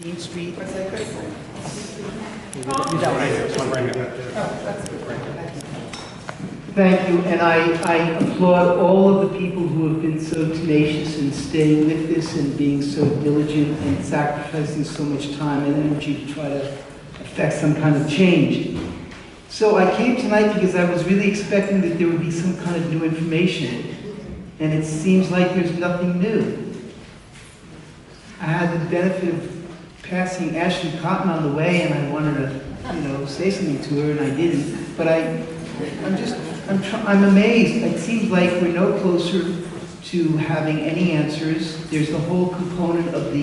Main Street. What's that good for? Thank you, and I applaud all of the people who have been so tenacious in staying with this and being so diligent and sacrificing so much time and energy to try to affect some kind of change. So I came tonight because I was really expecting that there would be some kind of new information, and it seems like there's nothing new. I had the benefit of passing Ashley Cotton on the way, and I wanted to, say something to her, and I didn't. But I'm amazed. It seems like we're no closer to having any answers. There's the whole component of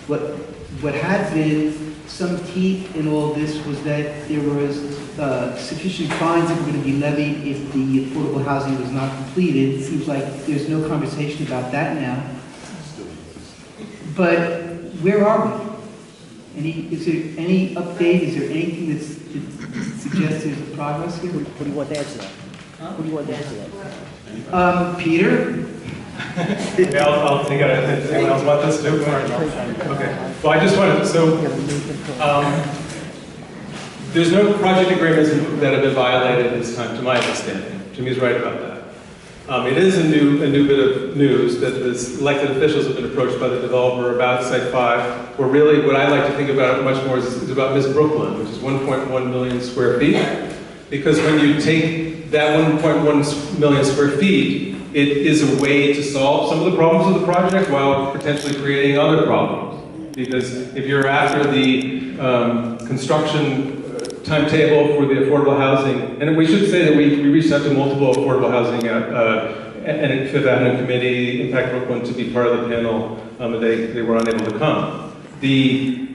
what had been some teeth in all this was that there was sufficient fines that were going to be levied if the affordable housing was not completed. It seems like there's no conversation about that now. But where are we? Is there any update? Is there anything that suggests there's progress here? What do you want to answer that? Huh? What do you want to answer that? Peter? Yeah, I'll take it. Anyone else want this too? Okay. Well, I just wanted to, there's no project agreements that have been violated this time, to my understanding. Jimmy's right about that. It is a new bit of news that the elected officials have been approached by the developer about Site 5, where really what I like to think about it much more is about Miss Brooklyn, which is 1.1 million square feet. Because when you take that 1.1 million square feet, it is a way to solve some of the problems of the project while potentially creating other problems. Because if you're after the construction timetable for the affordable housing, and we should say that we reached out to multiple affordable housing and Fifth Avenue Committee, Impact Brooklyn, to be part of the panel, but they were unable to come. The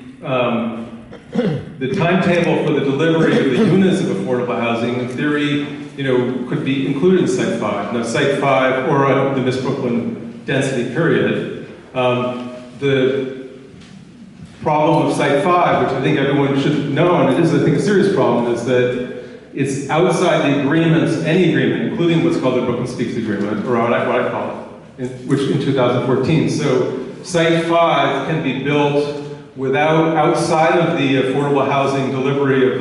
timetable for the delivery of the units of affordable housing, in theory, could be included in Site 5. Now, Site 5, or the Miss Brooklyn density period, the problem of Site 5, which I think everyone should know, and it is, I think, a serious problem, is that it's outside the agreements, any agreement, including what's called the Brooklyn Speaks Agreement, or what I call it, which in 2014. So Site 5 can be built outside of the affordable housing delivery of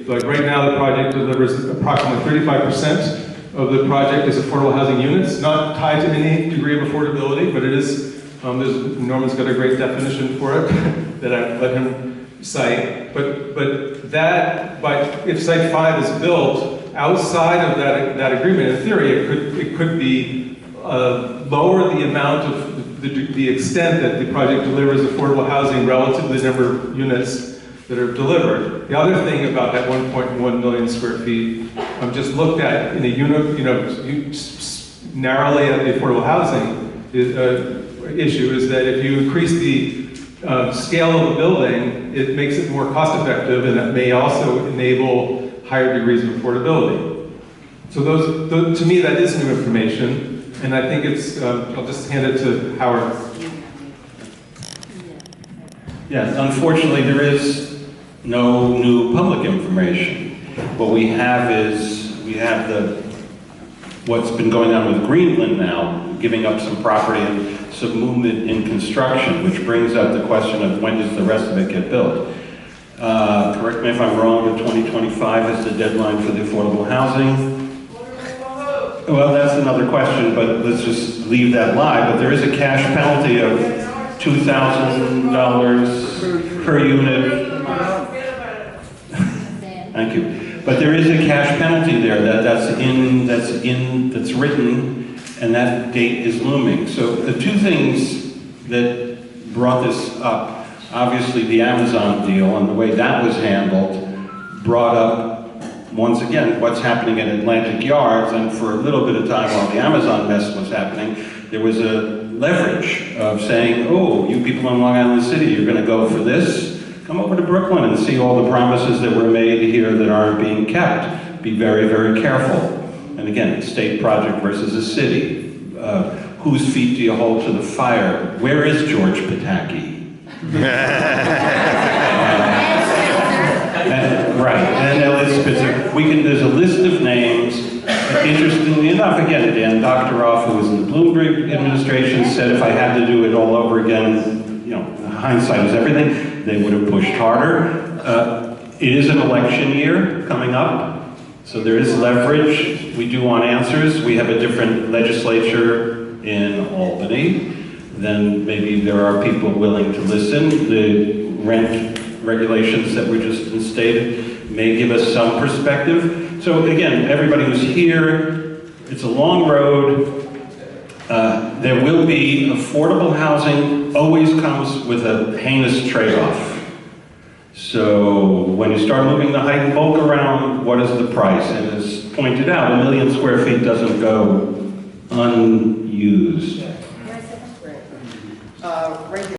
like right now the project delivers approximately 35% of the project is affordable housing units, not tied to any degree of affordability, but it is, Norman's got a great definition for it that I let him cite. But if Site 5 is built outside of that agreement, in theory, it could be lower the amount of the extent that the project delivers affordable housing relative to the number of units that are delivered. The other thing about that 1.1 million square feet, just looked at in a narrowly at the affordable housing issue, is that if you increase the scale of the building, it makes it more cost effective, and that may also enable higher degrees of affordability. So to me, that is new information. And I think it's, I'll just hand it to Howard. Yes, unfortunately there is no new public information. What we have is, what's been going on with Greenland now, giving up some property and some movement in construction, which brings up the question of when does the rest of it get built. Correct me if I'm wrong, but 2025 is the deadline for the affordable housing. Well, that's another question, but let's just leave that lie. But there is a cash penalty of $2,000 per unit. Thank you. But there is a cash penalty there that's written, and that date is looming. So the two things that brought this up, obviously the Amazon deal and the way that was handled, brought up once again, what's happening at Atlantic Yards, and for a little bit of time while the Amazon mess was happening, there was a leverage of saying, oh, you people in Long Island City, you're going to go for this? Come over to Brooklyn and see all the promises that were made here that aren't being kept. Be very, very careful. And again, state project versus a city. Whose feet do you hold to the fire? Where is George Pataki? Right, and there's a list of names. Interestingly enough, again, Dan Doctoroff, who was in the Bloomberg administration, said if I had to do it all over again, hindsight is everything. they would have pushed harder. It is an election year coming up, so there is leverage. We do want answers. We have a different legislature in Albany. Then maybe there are people willing to listen. The rent regulations that were just instated may give us some perspective. So again, everybody who's here, it's a long road. There will be affordable housing, always comes with a heinous trade-off. So when you start moving the height and bulk around, what is the price? And as pointed out, 1 million square feet doesn't go unused. Right here.